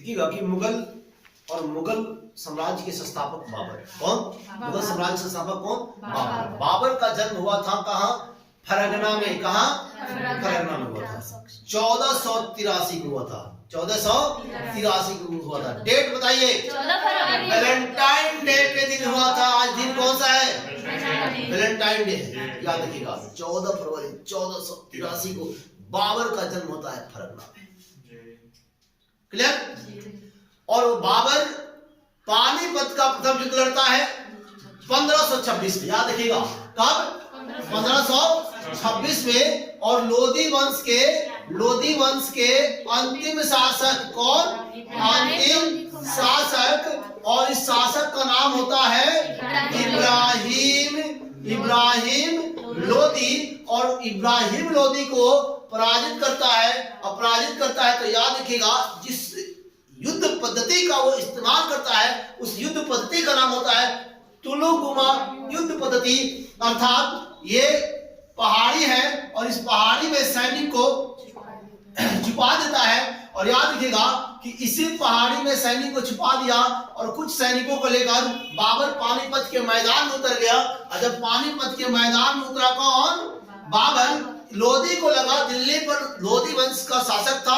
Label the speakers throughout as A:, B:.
A: देखिएगा कि मुगल और मुगल साम्राज्य के संस्थापक बाबर। कौन? मुगल साम्राज्य के संस्थापक कौन? बाबर। बाबर का जन्म हुआ था कहाँ? फरगना में। कहाँ? फरगना में हुआ था। 1483 को हुआ था। 1483 को हुआ था। डेट बताइए। वैलेंटाइन डे के दिन हुआ था। आज दिन कौन सा है? वैलेंटाइन डे है, याद रखिएगा। 14 फरवरी 1483 को बाबर का जन्म होता है फरगना में। क्लियर? और बाबर पानीपत का प्रथम युद्ध लड़ता है 1526 में। याद रखिएगा कब? 1526 में। और लोधी वंश के अंतिम शासक कौन? अंतिम शासक, और इस शासक का नाम होता है इब्राहिम लोधी। और इब्राहिम लोधी को पराजित करता है। अपराजित करता है तो याद रखिएगा जिस युद्ध पद्धति का वो इस्तेमाल करता है उस युद्ध पद्धति का नाम होता है तुलुगुमा युद्ध पद्धति। अर्थात ये पहाड़ी है और इस पहाड़ी में सैनिक को छुपा देता है। और याद रखिएगा कि इसी पहाड़ी में सैनिक को छुपा दिया और कुछ सैनिकों को लेकर बाबर पानीपत के मैदान में उतर गया। और जब पानीपत के मैदान में उतरा कौन? बाबर। लोधी को लगा दिल्ली पर लोधी वंश का शासक था,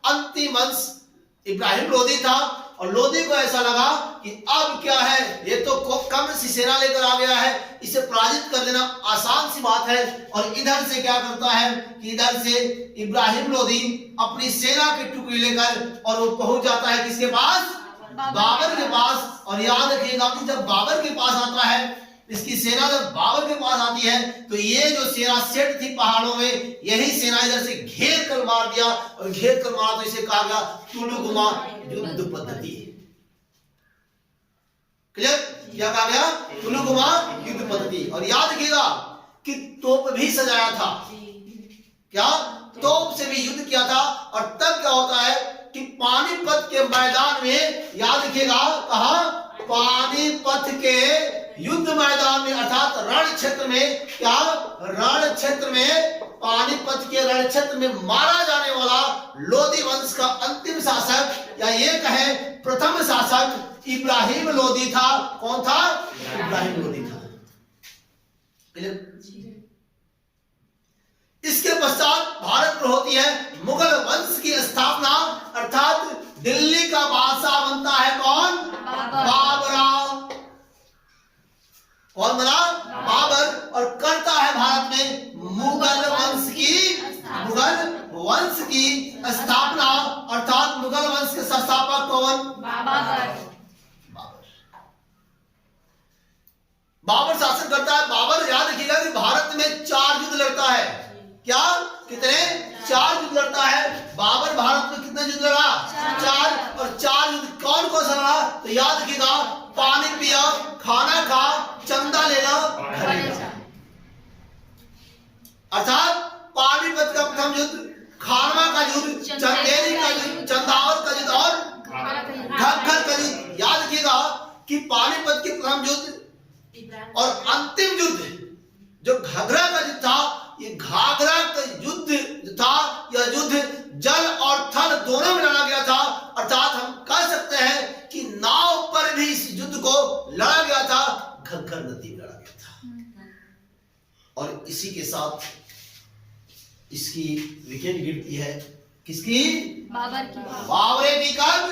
A: अंतिम वंश इब्राहिम लोधी था। और लोधी को ऐसा लगा कि अब क्या है, ये तो कम सी सेना लेकर आ गया है, इसे पराजित कर देना आसान सी बात है। और इधर से क्या करता है कि इधर से इब्राहिम लोधी अपनी सेना की टुकड़ी लेकर और वो पहुंच जाता है किसके पास? बाबर के पास। और याद रखिएगा कि जब बाबर के पास आता है, इसकी सेना जब बाबर के पास आती है तो ये जो सेना सेट थी पहाड़ों में, यही सेना इधर से घेर कर मार दिया। और घेर कर मारा तो इसे कहा गया तुलुगुमा युद्ध पद्धति। क्लियर? क्या कहा गया? तुलुगुमा युद्ध पद्धति। और याद रखिएगा कि तोप भी सजाया था। क्या? तोप से भी युद्ध किया था। और तब क्या होता है कि पानीपत के मैदान में, याद रखिएगा कहा? पानीपत के युद्ध मैदान में, अर्थात रण क्षेत्र में। क्या? रण क्षेत्र में, पानीपत के रण क्षेत्र में मारा जाने वाला लोधी वंश का अंतिम शासक, या ये कहे प्रथम शासक इब्राहिम लोधी था। कौन था? इब्राहिम लोधी था। इसके पश्चात भारत में होती है मुगल वंश की स्थापना, अर्थात दिल्ली का बादशाह बनता है कौन? बाबरा। कौन बना? बाबर। और करता है भारत में मुगल वंश की स्थापना, अर्थात मुगल वंश के संस्थापक कौन? बाबर शासन करता है। बाबर, याद रखिएगा कि भारत में 4 युद्ध लड़ता है। क्या? कितने? 4 युद्ध लड़ता है बाबर। भारत में कितने युद्ध लड़ा? 4। और 4 युद्ध कौन कौन सा लड़ा? तो याद रखिएगा पानी पिया, खाना खा, चंदा लेना, घरे जा। अर्थात पानीपत का प्रथम युद्ध, खानवा का युद्ध, चंदेरी का युद्ध, चंदावर का युद्ध और घग्गर का युद्ध। याद रखिएगा कि पानीपत के प्रथम युद्ध और अंतिम युद्ध जो घाघरा का युद्ध था, ये घाघरा का युद्ध था, यह युद्ध जल और थल दोनों में लड़ा गया था। अर्थात हम कह सकते हैं कि नाव पर भी इस युद्ध को लड़ा गया था, घग्गर नदी में लड़ा गया था। और इसी के साथ इसकी विकेट गिरती है। किसकी? बाबर की। बाबरे की कब?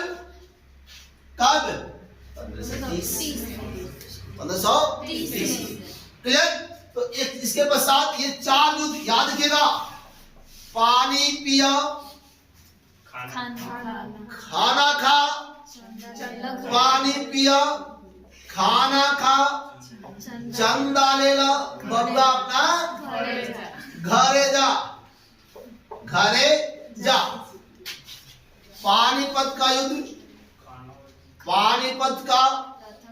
A: 1530। क्लियर? तो इसके पश्चात ये 4 युद्ध याद रखिएगा। पानी पिया, खाना खा, पानी पिया, खाना खा, चंदा ले ला, बबुआ अपना घरे जा। पानीपत का युद्ध, पानीपत का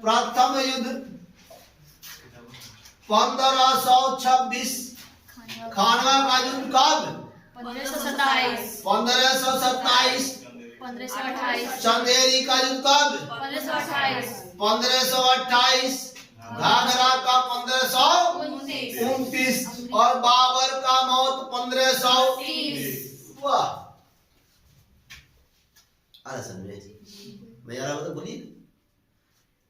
A: प्रथम युद्ध 1526। खानवा का युद्ध कब? 1527। 1528। चंदेरी का युद्ध कब? 1528। घाघरा का 1529 और बाबर का मौत 1530। वाह! आ समझ में? मैं यार मतलब बोलिए,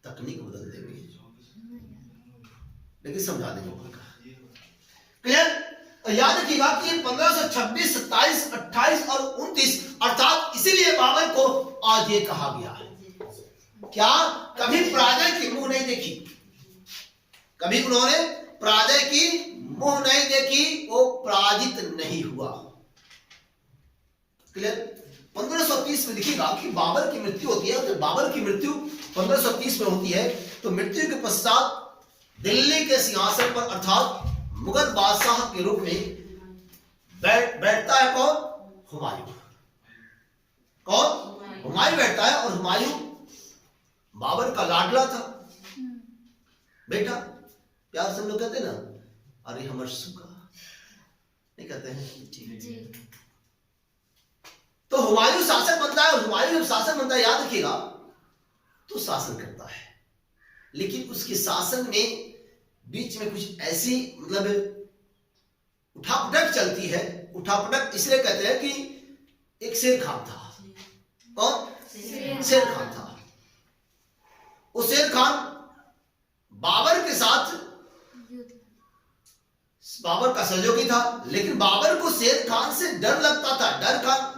A: तकनीक बदल देंगे लेकिन समझा देंगे उनका। क्लियर? याद रखिएगा कि 1526, 27, 28 और 29 अर्थात इसीलिए बाबर को अजेय कहा गया है। क्या? कभी पराजय की मुंह नहीं देखी, कभी उन्होंने पराजय की मुंह नहीं देखी, वो पराजित नहीं हुआ। क्लियर? 1530 में देखिएगा कि बाबर की मृत्यु होती है। जब बाबर की मृत्यु 1530 में होती है तो मृत्यु के पश्चात दिल्ली के सिंहासन पर अर्थात मुगल बादशाह के रूप में बैठता है कौन? हुमायूं। कौन? हुमायूं बैठता है। और हुमायूं बाबर का लाडला था बेटा। प्यार से हम लोग कहते हैं ना, अरे हमर सुगा, नहीं कहते हैं? तो हुमायूं शासक बनता है। और हुमायूं जब शासक बनता है, याद रखिएगा, तो शासन करता है, लेकिन उसके शासन में बीच में कुछ ऐसी मतलब उठापटक चलती है। उठापटक इसलिए कहते हैं कि एक शेर खान था। कौन? शेर खान था। वो शेर खान बाबर के साथ, बाबर का सहयोगी था, लेकिन बाबर को शेर खान से डर लगता था।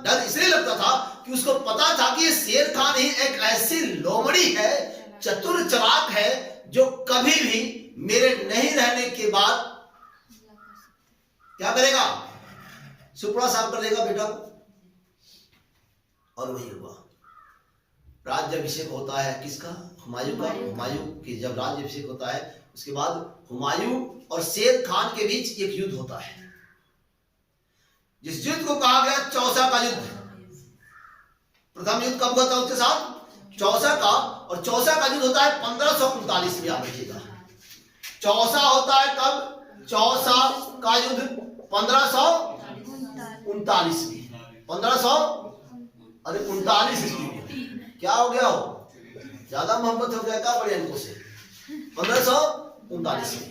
A: डर इसलिए लगता था कि उसको पता था कि ये शेर खान ही एक ऐसी लोमड़ी है, चतुर चालाक है, जो कभी भी मेरे नहीं रहने के बाद क्या करेगा? सुपड़ा साफ कर देगा बेटा को। और वही हुआ। राज्याभिषेक होता है किसका? हुमायूं का। हुमायूं की जब राज्याभिषेक होता है, उसके बाद हुमायूं और शेर खान के बीच एक युद्ध होता है, जिस युद्ध को कहा गया चौसा का युद्ध। प्रथम युद्ध कब हुआ था उसके साथ? चौसा का। और चौसा का युद्ध होता है 1539 में। याद रखिएगा, चौसा होता है कब? चौसा का युद्ध 1539 में। 1539 ईस्वी में। क्या हो गया हो? ज्यादा मोहब्बत हो गया क्या बड़े इनको से? 1539 में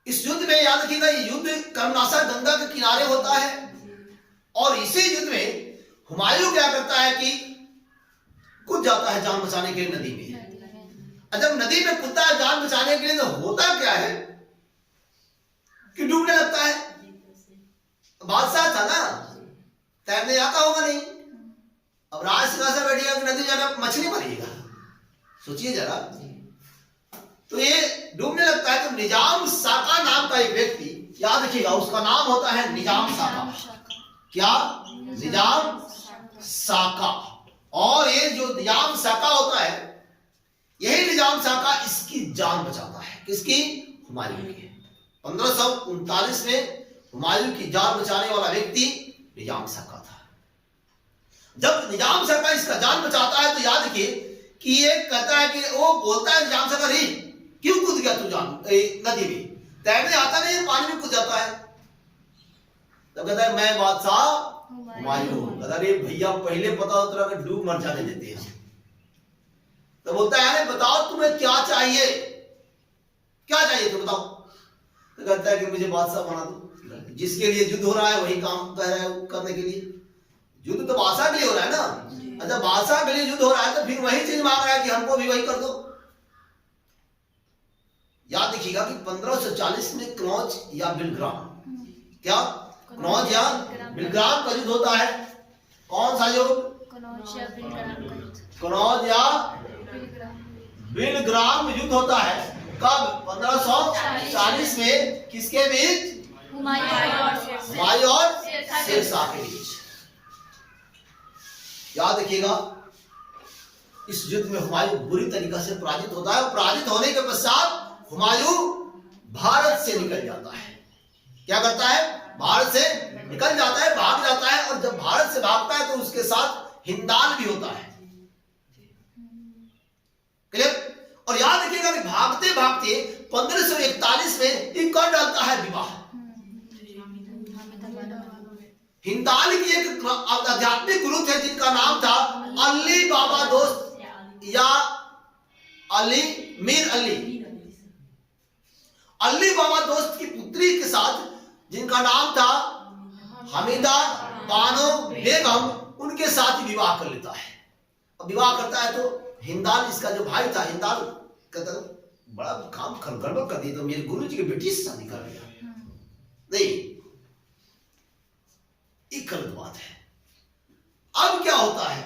A: इस युद्ध में, याद रखिएगा, ये युद्ध कर्मनाशा गंगा के किनारे होता है। और इसी युद्ध में हुमायूं क्या करता है कि कूद जाता है जान बचाने के लिए नदी में। जब नदी में कूदता है जान बचाने के लिए, तो होता क्या है कि डूबने लगता है। बादशाह था ना, तैरने आता होगा नहीं। अब राजसिंहासन से बैठिएगा कि नदी जाना मछली मरिएगा, सोचिए जरा। तो ये डूबने लगता है। तो निजाम साका नाम का एक व्यक्ति, याद रखिएगा, उसका नाम होता है निजाम साका। क्या? निजाम साका। और ये जो निजाम साका होता है, यही निजाम साका इसकी जान बचाता है। किसकी? हुमायूं की। 1539 में हुमायूं की जान बचाने वाला व्यक्ति निजाम साका था। जब निजाम साका इसका जान बचाता है, तो याद रखिए कि ये कहता है कि वो बोलता है निजाम साका, रे क्यों कूद गया तू जान नदी में? तैरने आता नहीं, पानी में कूद जाता है। तब कहता है मैं बादशाह हुमायूं। कहता है भैया पहले पता होता कि डूब मर जाने देते हैं। तो बोलता है बताओ तुम्हें क्या चाहिए, क्या चाहिए तो बताओ। तो कहता है कि मुझे बादशाह बना दो। जिसके लिए युद्ध हो रहा है वही काम कह रहा है करने के लिए। युद्ध तो बादशाह के लिए हो रहा है ना। अच्छा, बादशाह के लिए युद्ध हो रहा है तो फिर वही चीज मांग रहा है कि हमको भी वही कर दो। याद रखिएगा कि 1540 में कनौज या बिलग्राम, क्या? कनौज या बिलग्राम का युद्ध होता है। कौन सा युद्ध? कनौज या बिलग्राम युद्ध होता है। कब? 1540 में। किसके बीच? हुमायूं और शेरशाह के बीच। याद रखिएगा, इस युद्ध में हुमायूं बुरी तरीके से पराजित होता है। और पराजित होने के पश्चात हुमायूं भारत से निकल जाता है। क्या करता है? भारत से निकल जाता है, भाग जाता है। और जब भारत से भागता है तो उसके साथ हिंदाल भी होता है। क्लियर? और याद रखिएगा कि भागते भागते 1541 में एक कर डालता है विवाह। हिंदाल की एक आध्यात्मिक गुरु थे जिनका नाम था अली बाबा दोस्त या अली मीर अली। अली बाबा दोस्त की पुत्री के साथ, जिनका नाम था हमीदा बानो बेगम उनके साथ ही विवाह कर लेता है। अब विवाह करता है तो हिंदाल इसका जो भाई था, हिंदाल कहता है बड़ा काम गड़बड़ कर दी, तो मेरे गुरु जी की बेटी से शादी कर लिया। नहीं, एक गलत बात है। अब क्या होता है,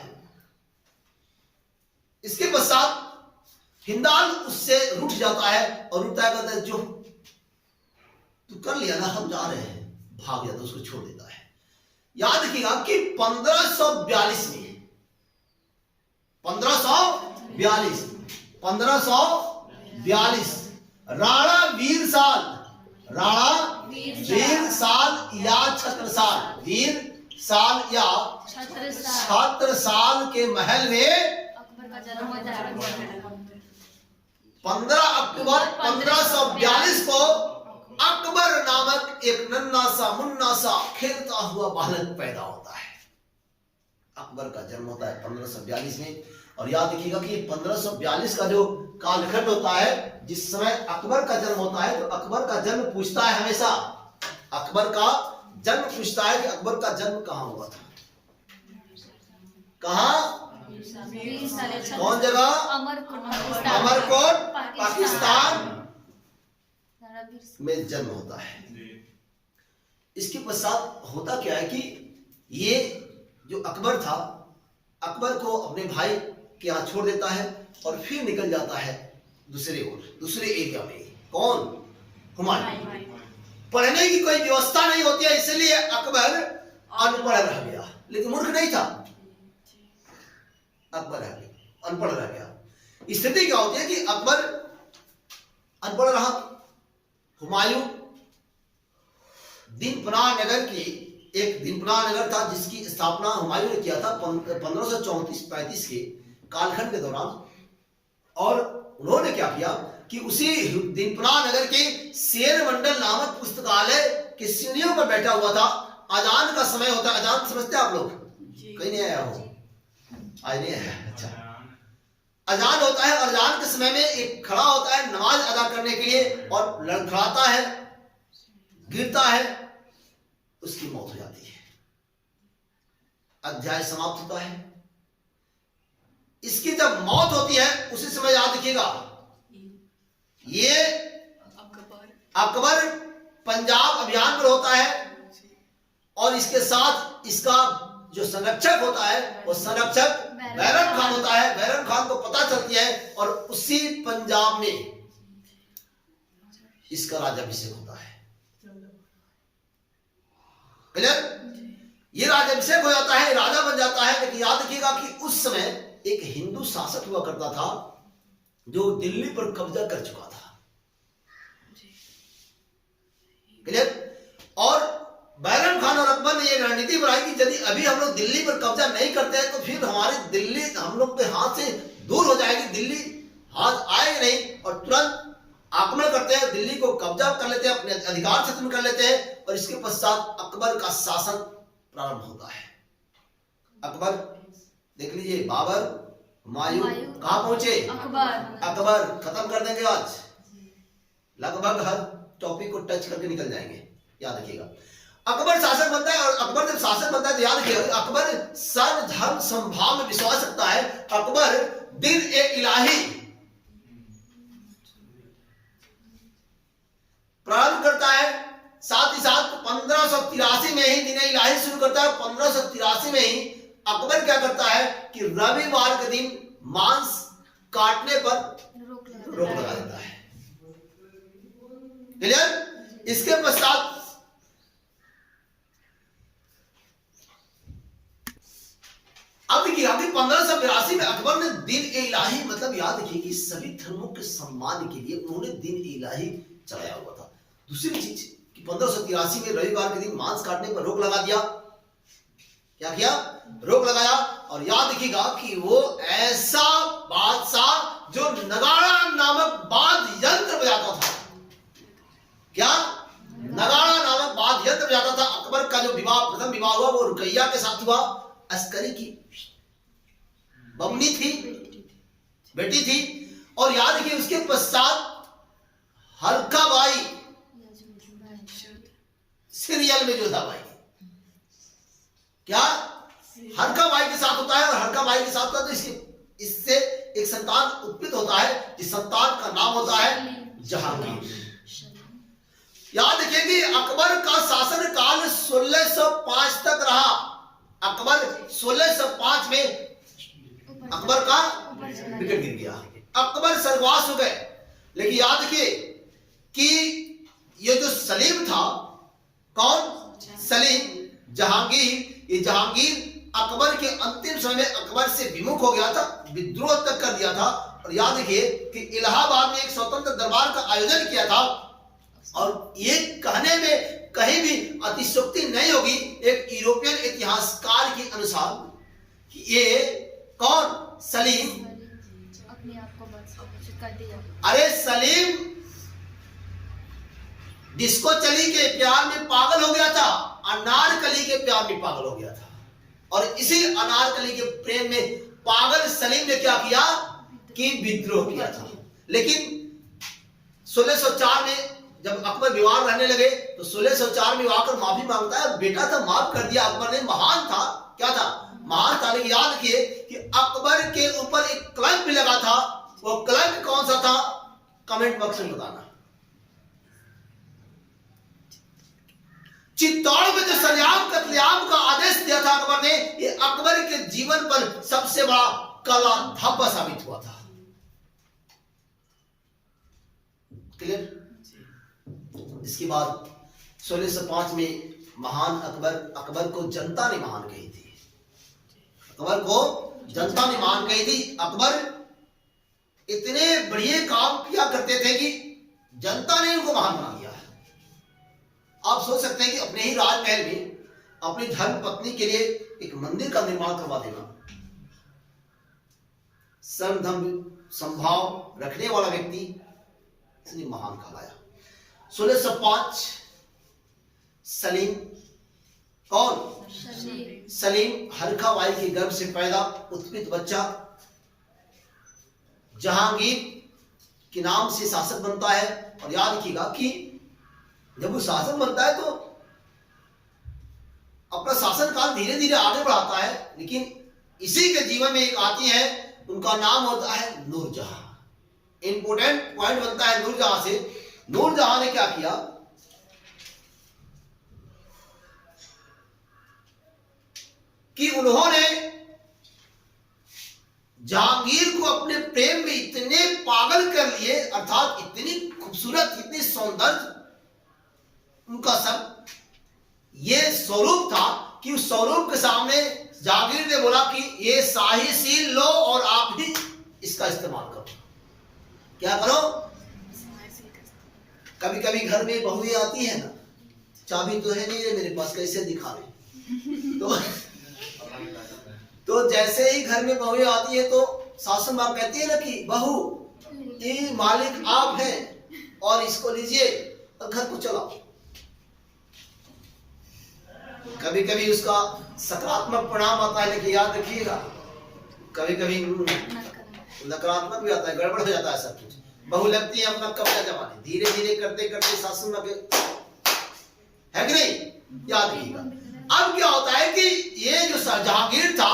A: इसके पश्चात हिंदाल उससे रूठ जाता है और रूठता है, कहता है जो तू कर लिया ना, हम जा रहे हैं, भाग जाता, उसको छोड़ देता है। याद रखिएगा कि 1542 में 1542 राणा वीर साल या छत्रसाल के महल में
B: अकबर का जन्म होता है।
A: 15 अक्टूबर 1542 को अकबर नामक एक नन्हा सा मुन्ना सा खेलता हुआ बालक पैदा होता है। अकबर का जन्म होता है 1542 में। और याद रखिएगा कि 1542 का जो कालखंड होता है, जिस समय अकबर का जन्म होता है, तो अकबर का जन्म पूछता है हमेशा, अकबर का जन्म पूछता है कि अकबर का जन्म कहां हुआ था, कहां, कौन जगह, अमरकोट पाकिस्तान में जन्म होता है। इसके पश्चात होता क्या है कि ये जो अकबर था, अकबर को अपने भाई के यहाँ छोड़ देता है और फिर निकल जाता है दूसरे एरिया में। कौन, हुमायूं। पढ़ने की कोई व्यवस्था नहीं होती है, इसलिए अकबर अनपढ़ रह गया, लेकिन मूर्ख नहीं था, अकबर अनपढ़ रह गया। स्थिति क्या होती है कि अकबर अनपढ़ रहा, हुमायूं दिनपनाह नगर की, एक दिनपनाह नगर था जिसकी स्थापना हुमायूं ने किया था 1534-35 के कालखंड के दौरान। और उन्होंने क्या किया कि उसी दिनपनाह नगर के शेर मंडल नामक पुस्तकालय की सीढ़ियों पर बैठा हुआ था। अजान का समय होता है, अजान समझते हैं आप लोग, कहीं नहीं आया हो, आज नहीं आया, अच्छा, अजान होता है और अजान के समय में एक खड़ा होता है नमाज अदा करने के लिए और लड़खड़ाता है, गिरता है, उसकी मौत हो जाती है, अध्याय समाप्त होता है। इसकी जब मौत होती है उसी समय याद रखिएगा, ये अकबर पंजाब अभियान पर होता है और इसके साथ इसका जो संरक्षक होता है वो संरक्षक बैरम खान होता है। बैरम खान को पता चलती है और उसी पंजाब में इसका राज्याभिषेक होता है। क्लियर? ये राज्याभिषेक हो जाता है, राजा बन जाता है। लेकिन याद रखिएगा कि उस समय एक हिंदू शासक हुआ करता था जो दिल्ली पर कब्जा कर चुका था। क्लियर? और बैरम खान और अकबर ने यह रणनीति बनाई कि यदि अभी हम लोग दिल्ली पर कब्जा नहीं करते हैं तो फिर हमारी दिल्ली हम लोग के हाथ से दूर हो जाएगी, दिल्ली हाथ आएगी नहीं, और तुरंत आक्रमण करते हैं, दिल्ली को कब्जा कर लेते हैं, अपने अधिकार क्षेत्र में कर लेते हैं। और इसके पश्चात अकबर का शासन प्रारंभ होता है। अकबर देख लीजिए, बाबर, हुमायूं कहां पहुंचे, अकबर खत्म कर देंगे आज, लगभग हर टॉपिक को टच करके निकल जाएंगे, याद रखिएगा। अकबर शासक बनता है और अकबर जब शासक बनता है तो याद रखिएगा अकबर सर्वधर्म समभाव में विश्वास रखता है। अकबर दिन ए इलाही प्रारंभ करता है, साथ ही साथ 1583 में ही दिन ए इलाही शुरू करता है। 1583 में ही अकबर क्या करता है कि रविवार के दिन मांस काटने पर रोक लगा देता है। क्लियर? इसके पश्चात अब देखिए 1582 में अकबर ने दिन ए इलाही, मतलब याद रखिए कि सभी धर्मों के सम्मान के लिए उन्होंने दिन ए इलाही चलाया हुआ था। दूसरी चीज कि 1583 में रविवार के दिन मांस काटने पर रोक लगा दिया। क्या किया? रोक लगाया। और याद रखिएगा कि वो ऐसा बादशाह जो नगाड़ा नामक वाद्य यंत्र बजाता था। क्या? नगाड़ा नामक वाद्य यंत्र बजाता था। अकबर का जो विवाह, प्रथम विवाह हुआ वो रुकैया के साथ हुआ, अस्करी की बमनी थी, बेटी थी। और याद रखिए उसके पश्चात हल्का बाई सीरियल में जो था भाई, क्या हरका भाई के साथ होता है, और हरका भाई के साथ होता है तो इससे एक संतान उत्पन्न होता है, जिस संतान का नाम होता है जहांगीर। याद रखिए कि अकबर का शासन काल 1605 तक रहा। अकबर 1605 में अकबर का विकेट गिर गया, अकबर स्वर्गवास हो गए। लेकिन याद रखिए कि ये जो सलीम था, कौन? सलीम, जहांगीर, ये जहांगीर अकबर के अंतिम समय में अकबर से विमुख हो गया था, विद्रोह तक कर दिया था। और याद रखिए कि इलाहाबाद में एक स्वतंत्र दरबार का आयोजन किया था, और ये कहने में कहीं भी अतिशयोक्ति नहीं होगी एक यूरोपियन इतिहासकार के अनुसार कि ये कौन? सलीम
B: अपने आप को बादशाह कर दिया।
A: अरे सलीम डिस्को चली के प्यार में पागल हो गया था, अनारकली के प्यार में पागल हो गया था, और इसी अनारकली के प्रेम में पागल सलीम ने क्या किया कि विद्रोह किया था। लेकिन 1604 में जब अकबर बीमार रहने लगे तो 1604 में आकर माफी मांगता है, बेटा था माफ कर दिया अकबर ने, महान था, क्या था? महान था। लेकिन याद रखिए कि अकबर के ऊपर एक कलंक भी लगा था, वो कलंक कौन सा था? कमेंट बॉक्स में बताना। चित्तौड़ में जो सरेआम कत्लेआम का आदेश दिया था अकबर ने, ये अकबर के जीवन पर सबसे बड़ा काला धब्बा साबित हुआ था। क्लियर? इसके बाद 1605 में महान अकबर को जनता ने महान कही थी, अकबर को जनता ने महान कही थी। अकबर इतने बढ़िया काम किया करते थे कि जनता ने उनको महान बना दिया। आप सोच सकते हैं कि अपने ही राजमहल में अपनी धर्म पत्नी के लिए एक मंदिर का निर्माण करवा देना, सर्वधर्म संभाव रखने वाला व्यक्ति इसने महान कहलाया। 1605 सलीम, कौन? सलीम हरखा बाई के गर्भ से पैदा उत्पित बच्चा जहांगीर के नाम से शासक बनता है। और याद रखिएगा कि जब वो शासक बनता है तो अपना शासन काल धीरे धीरे आगे बढ़ाता है, लेकिन इसी के जीवन में एक आती है, उनका नाम होता है नूरजहां। इंपोर्टेंट पॉइंट बनता है नूरजहां से। नूरजहां ने क्या किया कि उन्होंने जहांगीर को अपने प्रेम में इतने पागल कर लिए, अर्थात इतनी खूबसूरत, इतनी सौंदर्य उनका सब ये स्वरूप था कि उस स्वरूप के सामने जहांगीर ने बोला कि ये शाही सील लो और आप ही इसका इस्तेमाल करो। क्या करो? कभी कभी घर में बहुएं आती है ना, चाबी तो है नहीं है मेरे पास, कैसे दिखा रहे तो जैसे ही घर में बहुएं आती है तो सासू मां कहती है ना कि बहू ये मालिक आप हैं और इसको लीजिए और घर को चलाओ। कभी कभी उसका सकारात्मक परिणाम आता है, लेकिन याद रखिएगा कभी कभी नकारात्मक भी आता है, गड़बड़ हो जाता है सब कुछ। बहू लगती है अपना कब्जा जमाने, धीरे धीरे करते करते सासू मां के, है कि नहीं? याद रखिएगा। अब क्या होता है कि ये जो जहांगीर था,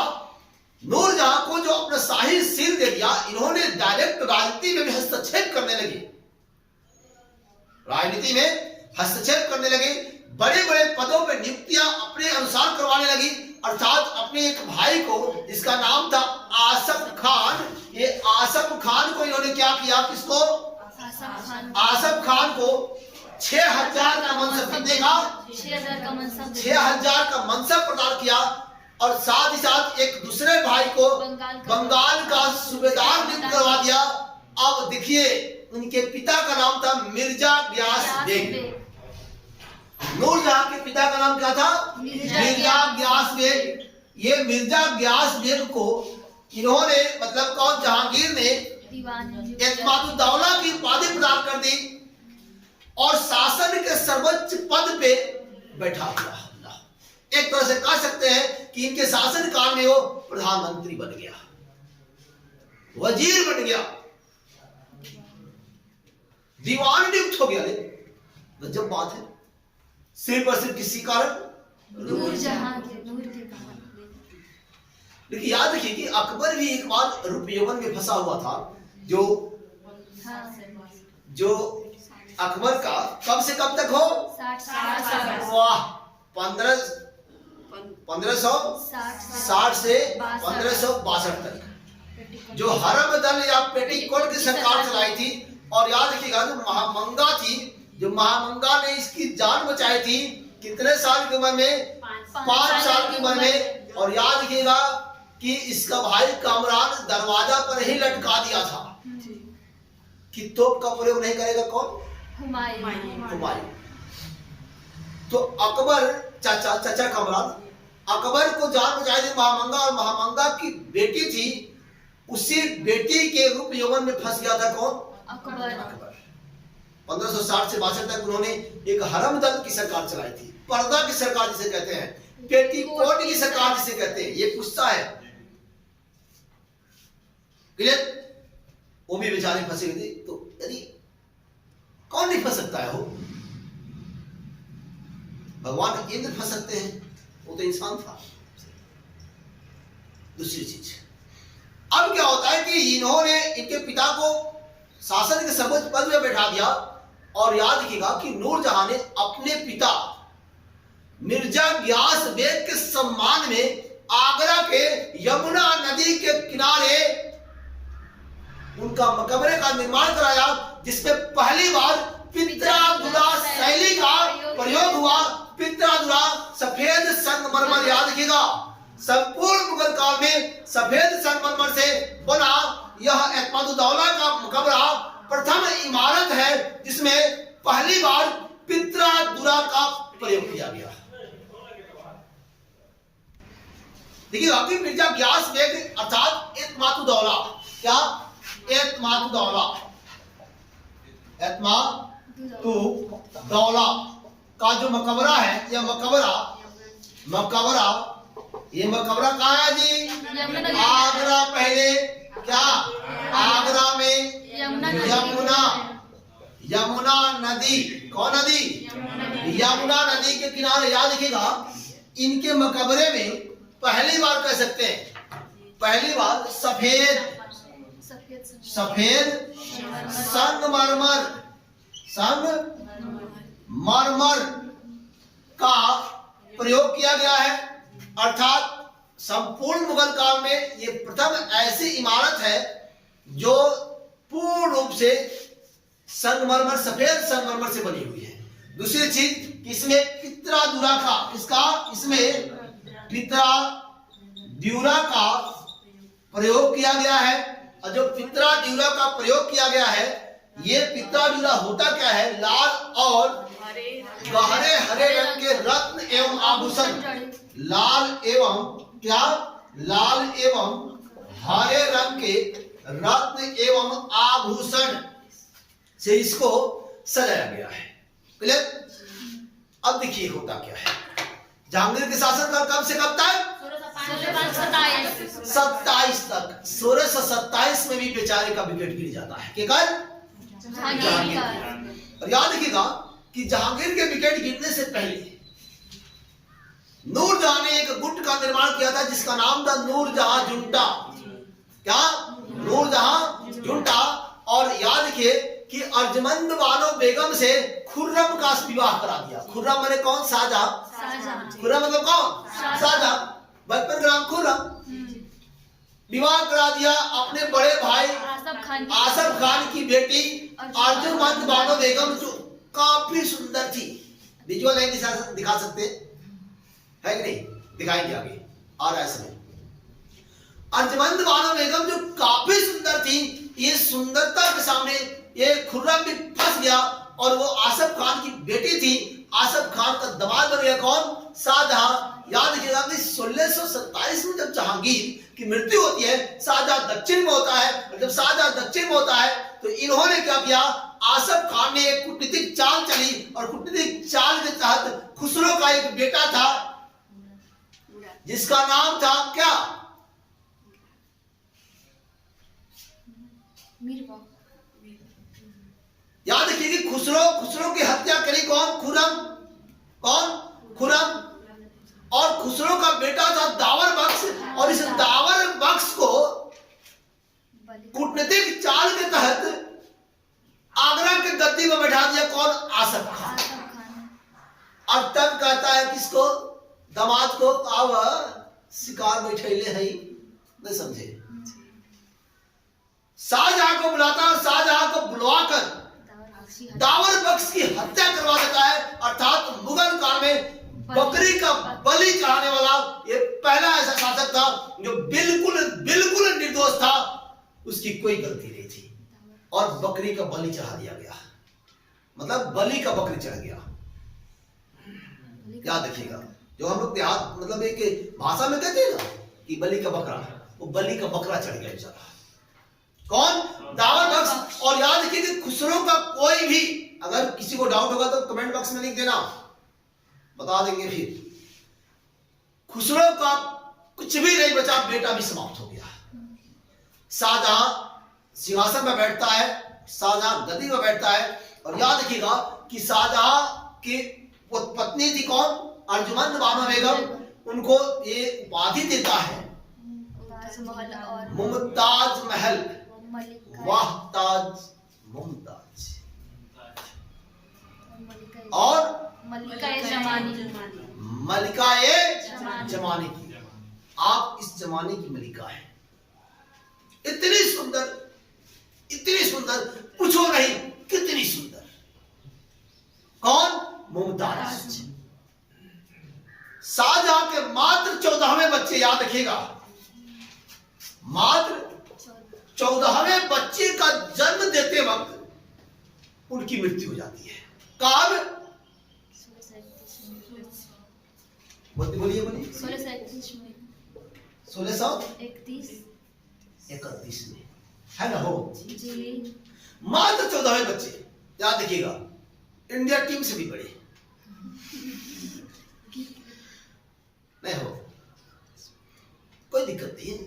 A: नूरजहां को जो अपना शाही सील दे दिया, इन्होंने डायरेक्ट राजनीति में भी हस्तक्षेप करने लगे, राजनीति में हस्तक्षेप करने लगे, बड़े बड़े पदों पर नियुक्तियां अपने अनुसार करवाने लगी। अर्थात अपने एक भाई को जिसका नाम था आसफ खान, ये आसफ खान को इन्होंने क्या किया? किसको? आसफ खान को 6000 का मनसब देगा, 6000 का मनसब प्रदान किया, और साथ ही साथ एक दूसरे भाई को बंगाल का सूबेदार नियुक्त करवा दिया। अब देखिए उनके पिता का नाम था मिर्जा ग्यास बेग। नूरजहां के पिता का नाम क्या था? मिर्जा ग्यास बेग। ये मिर्जा ग्यास बेग को इन्होंने, मतलब कौन? जहांगीर ने एतमादुद्दौला की उपाधि प्रदान कर दी और शासन के सर्वोच्च पद पे बैठा दिया। एक तरह से कह सकते हैं कि इनके शासन काल में वो प्रधानमंत्री बन गया, वजीर बन गया, दीवान नियुक्त हो गया। गजब बात है। सिर्फ और सिर्फ किसी कारण
B: नूरजहां के नूर के कहानी।
A: लेकिन याद रखिए कि अकबर भी एक बार रूप यौवन में फंसा हुआ था। जो
B: हाँ
A: जो अकबर का कब से कब तक हो?
B: 60
A: वाह, 1560 से 1562 तक जो हरम दल या पेटीकोट की सरकार चलाई थी। और याद रखिएगा जो महामंगा थी, जो महामंगा ने इसकी जान बचाई थी कितने साल की उम्र में? 5 साल की उम्र में। और याद रखिएगा कि इसका भाई कामरान दरवाजा पर ही लटका दिया था कि तोप का प्रयोग नहीं करेगा कौन? हुमायूं। तो अकबर चाचा कामरान अकबर को जान बचाई थी महामंगा, और महामंगा की बेटी थी, उसी बेटी के रूप यौवन में फंस गया था कौन?
B: अकबर।
A: 1560 से 62 तक उन्होंने एक हरम दल की सरकार चलाई थी, पर्दा की सरकार जिसे कहते हैं, पेटीकोट की सरकार जिसे कहते हैं। ये गुस्सा है, क्लियर? वो भी बेचारे फंसे हुए थे। तो यदि कौन नहीं फंस सकता है? हो भगवान इंद्र फंस सकते हैं, वो तो इंसान था। दूसरी चीज, अब क्या होता है कि इन्होंने इनके पिता को शासन के सर्वोच्च पद में बैठा दिया। और याद रखिएगा कि नूरजहां ने अपने पिता मिर्जा ग्यास बेग के सम्मान में आगरा के यमुना नदी के किनारे उनका मकबरे का निर्माण कराया, जिसमें पहली बार पित्रादुरा शैली का प्रयोग हुआ। पित्रादुरा सफेद संगमरमर, याद रखिएगा, संपूर्ण मुगल काल में सफेद संगमरमर से बना यह एतमादुद्दौला का मकबरा प्रथम इमारत है जिसमें पहली बार पित्रादुरा का प्रयोग किया गया। देखिए अभी मिर्जा ग्यास बेग अर्थात एतमादुद्दौला, क्या? एतमादुद्दौला का जो मकबरा है, यह मकबरा कहाँ है जी? आगरा। पहले क्या? आगरा में यमुना नदी, कौन नदी? यमुना नदी के किनारे। याद रखिएगा इनके मकबरे में पहली बार कह सकते हैं, पहली बार सफेद संगमरमर का प्रयोग किया गया है। अर्थात संपूर्ण मुगल काल में ये प्रथम ऐसी इमारत है जो पूर्ण रूप से संगमरमर, सफेद संगमरमर से बनी हुई है। दूसरी चीज, इसमें पित्रादुरा का, इसका इसमें पित्राद्युरा का प्रयोग किया गया है। और जो पित्राद्युरा का प्रयोग किया गया है, ये पित्राद्युरा होता क्या है? लाल और गहरे हरे रंग के रत्न एवं आभूषण, लाल एवं हरे रंग के रत्न एवं आभूषण से इसको सजाया गया है। क्लियर? अब देखिए होता क्या है। जहांगीर के शासन का कब से कब तक? 27 तक। 1627 में भी बेचारे का विकेट गिर जाता है। क्या? जहांगीर। और याद रखिएगा कि जहांगीर के विकेट गिरने से पहले नूरजहां ने एक गुट का निर्माण किया था जिसका नाम था नूरजहां जुंटा। क्या? नूरजहां जुंटा। और याद रखिए कि अर्जमंद बानो बेगम से खुर्रम का विवाह करा दिया। खुर्रम माने कौन? शाहजहां। खुर्रम मतलब कौन? शाहजहां। बचपन का नाम खुर्रम। विवाह करा दिया अपने बड़े भाई आसफ खान की बेटी अर्जमंद बानो बेगम, जो काफी सुंदर थी। विजुअल लाइन दिखा सकते है कि नहीं? दिखाएंगे आगे आ रहा है समय। अर्जमंद बानो बेगम जो काफी सुंदर थी, ये सुंदरता के सामने ये खुर्रम भी फंस गया और वो आसफ खान की बेटी थी। आसफ खान का दामाद बन गया कौन? शाहजहां। याद रखिएगा कि 1627 में जब जहांगीर की मृत्यु होती है, शाहजहां दक्षिण में होता है। और जब शाहजहां दक्षिण में होता है तो इन्होंने क्या किया? आसफ खान ने एक कूटनीतिक चाल चली और कूटनीतिक चाल के तहत खुसरो का एक बेटा था जिसका नाम था क्या? याद रखिए कि खुसरो की हत्या करी कौन? खुर्रम। कौन? खुर्रम। और खुसरो का बेटा था दावर बख्श, और इस दावर बख्श को कूटनीतिक चाल के तहत आगरा के गद्दी में बैठा दिया। कौन? आसफ खान। और तब कहता है किसको? दामाद को, अब शिकार बैठेले है, नहीं समझे। शाहजहां को बुलाता है, शाहजहां को बुलवाकर दावर बख्श की हत्या करवा देता है। अर्थात मुगल काल में बकरी का बलि चढ़ाने वाला ये पहला ऐसा शासक था जो बिल्कुल बिल्कुल निर्दोष था, उसकी कोई गलती नहीं थी, और बकरी का बलि चढ़ा दिया गया। मतलब बलि का बकरी चढ़ गया। याद रखिएगा, जो हम लोग देहात मतलब एक भाषा में कहते हैं ना कि बलि का बकरा, वो बलि का बकरा चढ़ गया बेचारा। कौन? दावर बख्श। और याद रखिए कि खुसरो का कोई भी, अगर किसी को डाउट होगा तो कमेंट बॉक्स में लिख देना, बता देंगे। फिर खुसरो का कुछ भी नहीं बचा, बेटा भी समाप्त हो गया। शाहजहां सिंहासन में बैठता है, शाहजहां गद्दी में बैठता है। और याद रखिएगा कि शाहजहां की पत्नी थी कौन? अर्जुमंद बानो बेगम। उनको ये उपाधि देता है मुमताज महल। वाह ताज मुमताज। और मलिका-ए जमाने की, आप इस जमाने की मलिका है। इतनी सुंदर, इतनी सुंदर, पूछो नहीं कितनी सुंदर। कौन? मुमताज। शाहजहां के मात्र 14वें बच्चे, याद रखिएगा, मात्र 14वें बच्चे का जन्म देते वक्त उनकी मृत्यु हो जाती है। कब? बोलिए बोलिए। 1631 में, है ना? हो
B: जी।
A: मात्र 14वें बच्चे, याद रखिएगा, इंडिया टीम से भी बड़े नहीं हो, कोई दिक्कत नहीं है।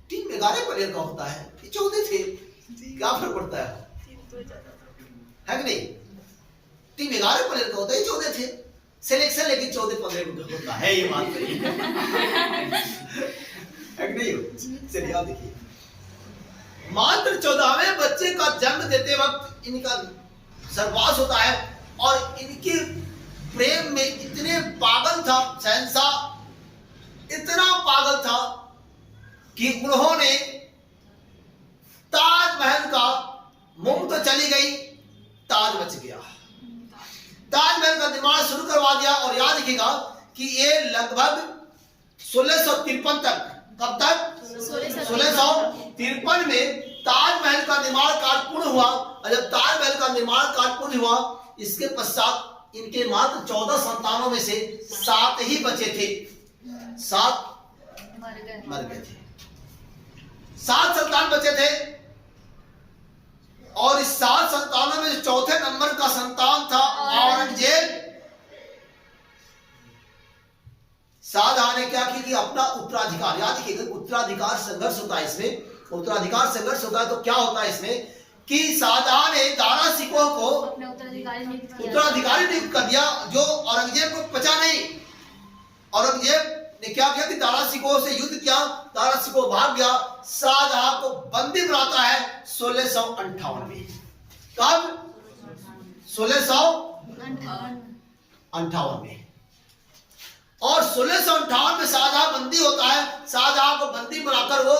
A: टीम में 11 प्लेयर का होता है, ये 14 थे, क्या फर्क पड़ता है कि नहीं? टीम में 11 प्लेयर का होता है, ये 14 थे। सिलेक्शन लेकिन 14-15 होता है, ये बात सही है कि नहीं हो? चलिए आप देखिए, मात्र 14वें बच्चे का जन्म देते वक्त इनका सर्वनाश होता है। और इनके प्रेम में इतने पागल था शहंशाह, इतना पागल था कि उन्होंने ताजमहल का, मुम तो चली गई, ताज बच गया, ताजमहल का निर्माण शुरू करवा दिया। और याद रखिएगा कि ये लगभग 1653 तक, कब तक? 1653 में ताजमहल का निर्माण कार्य पूर्ण हुआ। और जब ताजमहल का निर्माण कार्य पूर्ण हुआ, इसके पश्चात इनके मात्र 14 संतानों में से 7 ही बचे थे, 7 मर गए थे। 7 संतान बचे थे, और इस 7 संतानों में चौथे नंबर का संतान था औरंगजेब। शाहजहां ने क्या की? अपना उत्तराधिकार, याद रखिएगा, उत्तराधिकार संघर्ष होता है इसमें, उत्तराधिकार संघर्ष होता है। तो क्या होता है इसमें कि शाहजहां ने दारा सिकोह को उत्तराधिकारी नियुक्त कर दिया, जो औरंगजेब को पचा नहीं। औरंगजेब ने क्या किया कि दारा सिकोह से युद्ध किया, दारा सिकोह भाग गया, शाहजहां को बंदी बनाता है 1658 में। कब? 1658 में। और 1658 में शाहजहां बंदी होता है। शाहजहां को बंदी बनाकर वो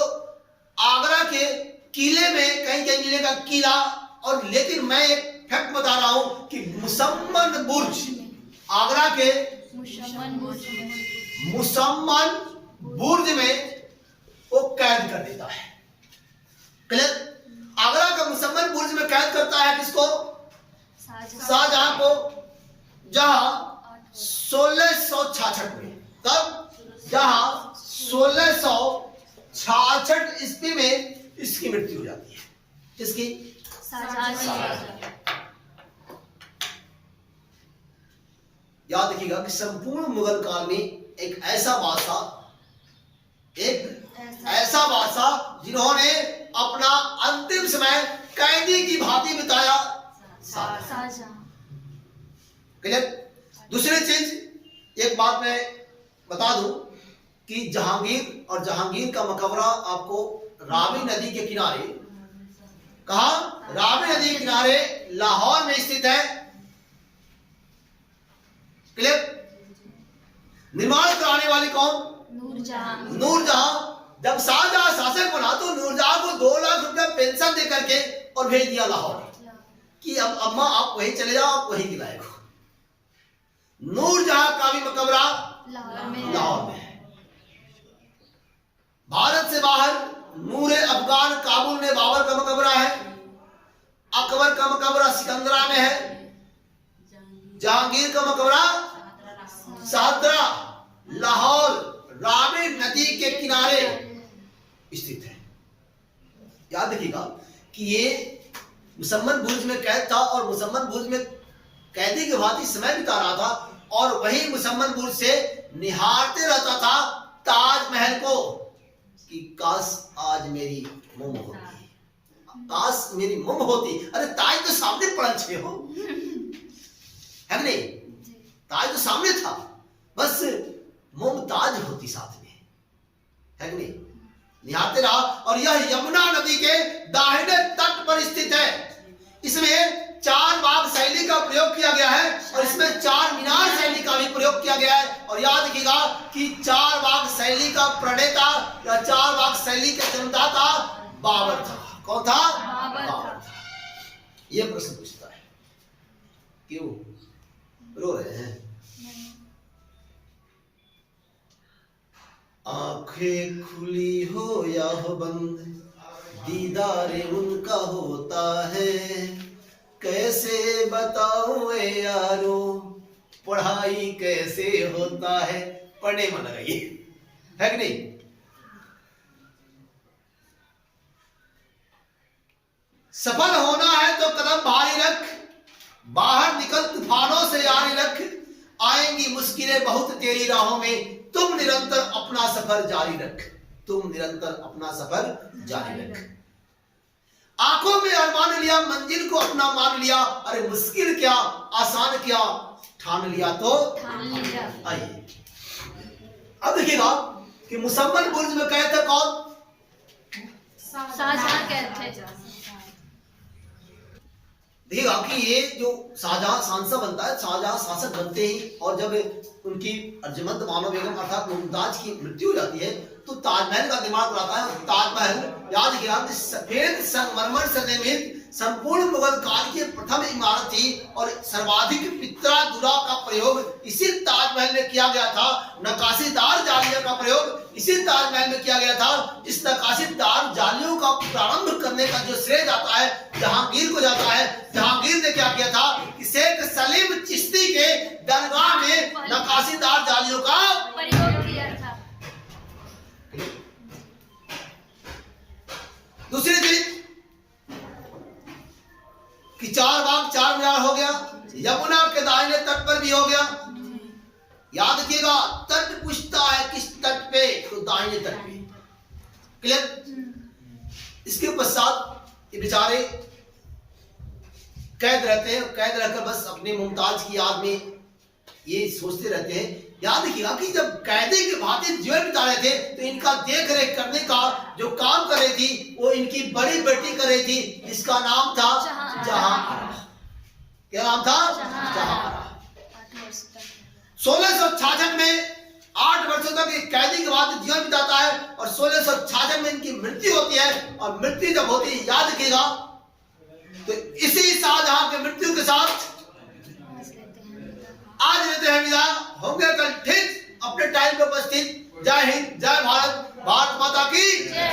A: आगरा के किले में, कहीं कहीं मिलेगा किला, और लेकिन मैं एक फैक्ट बता रहा हूं कि मुसम्मन बुर्ज, आगरा के मुसम्मन बुर्ज में वो कैद कर देता है। क्लियर? आगरा का मुसम्मन बुर्ज में कैद करता है किसको? शाहजहां को, जहां 1666 में, तब जहां 1666 ईस्वी में इसकी मृत्यु हो जाती है। किसकी? याद रखिएगा कि संपूर्ण मुगल काल में एक ऐसा बादशाह जिन्होंने अपना अंतिम समय कैदी की भांति बिताया, शाहजहां। क्लियर? दूसरी चीज, एक बात मैं बता दूं कि जहांगीर और जहांगीर का मकबरा आपको रावी नदी के किनारे, कहा रावी नदी के किनारे लाहौर में स्थित है। क्लियर? निर्माण कराने वाली कौन?
B: नूरजहां।
A: नूरजहां। जब शाहजहां शासक बना तो नूरजहां को 2 लाख रुपया पेंशन दे करके और भेज दिया लाहौर कि अब अम्मा आप वहीं चले जाओ, आप वहीं दिलाए को। नूरजहां का भी मकबरा लाहौर में है। भारत से बाहर नूरे अफगान काबुल में बाबर का मकबरा है। अकबर का मकबरा सिकंदरा में है। जहांगीर का मकबरा शाहदरा लाहौर रावी नदी के किनारे स्थित है। याद रखिएगा कि ये मुसम्मन बुर्ज में कैद था और मुसम्मन बुर्ज में कैदी के भांति समय बिता रहा था और वही मुसम्मन बुर्ज से निहारते रहता था ताजमहल को कि काश आज मेरी मुम होती, काश मेरी मुम होती। अरे ताज तो सामने पड़ा छे हो, है नहीं? ताज तो सामने था, बस मुमताज होती साथ में, है नहीं? निहारते रहा। और यह यमुना नदी के दाहिने तट पर स्थित है। इसमें 4 बाग शैली का प्रयोग किया गया है और इसमें 4 मीनार शैली का भी प्रयोग किया गया है। और याद रखिएगा कि 4 बाग शैली का प्रणेता या 4 बाग शैली के जन्मदाता बाबर था। कौन था? बाबर था। यह प्रश्न पूछता है, क्यों रो रहे हैं? आंखें खुली हो या हो बंद, दीदारे उनका होता है। कैसे बताऊं ए यारो, पढ़ाई कैसे होता है। पढ़ने में लगाइए, है कि नहीं? सफल होना है तो कदम भारी रख, बाहर निकल तूफानों से यारी रख। आएंगी मुश्किलें बहुत तेरी राहों में, तुम निरंतर अपना सफर जारी रख। तुम निरंतर अपना सफर जारी रख। आंखों में अरमान लिया, मंजिल को अपना मान लिया। अरे मुश्किल क्या आसान क्या, ठान लिया तो आइए। अब देखिएगा कि मुसम्मन बुर्ज में कैद थे कौन?
B: शाहजहां कैद थे।
A: देखिएगा कि ये जो शाहजहां सांसद बनता है, शाहजहां शासक बनते ही और जब उनकी अर्जुमंद बानो बेगम अर्थात मुमताज की मृत्यु हो जाती है तो ताजमहल का दिमाग उड़ाता है। ताजमहल याद रखिएगा सफेद संगमरमर से निर्मित संपूर्ण मुगल काल की प्रथम इमारत थी और सर्वाधिक पित्तरा दुरा का प्रयोग इसी ताजमहल में किया गया था। नक्काशीदार जालियों का प्रयोग इसी ताजमहल में किया गया था। इस नक्काशीदार जालियों का प्रारंभ करने का जो श्रेय जाता है जहांगीर को जाता है। जहांगीर ने क्या किया था कि शेख सलीम चिश्ती के दरगाह में नक्काशीदार जालियों का
B: प्रयोग किया था।
A: दूसरी चीज कि 4 बाग 4 मीनार हो गया, यमुना के दाहिने तट पर भी हो गया। याद रखिएगा तट पूछता है किस तट पे, तो दाहिने तट पे। क्लियर? इसके पश्चात ये बेचारे कैद रहते हैं। कैद रहकर बस अपने मुमताज की याद में ये सोचते रहते हैं। याद रखिएगा कि जब कैदी के भांति जीवन बिता रहे थे तो इनका देख रेख करने का जो काम कर रही थी वो इनकी बड़ी बेटी कर रही थी, जिसका नाम था जहांआरा। क्या नाम था? जहांआरा। 1666 में 8 वर्षों तक एक कैदी के बाद जीवन बिताता है और 1666 में इनकी मृत्यु होती है। और मृत्यु जब होती है याद रखिएगा तो इसी शाहजहां की मृत्यु के साथ आज लेते हैं विदा। होंगे कल ठीक अपने टाइम पे उपस्थित। जय हिंद, जय भारत, भारत माता की जय।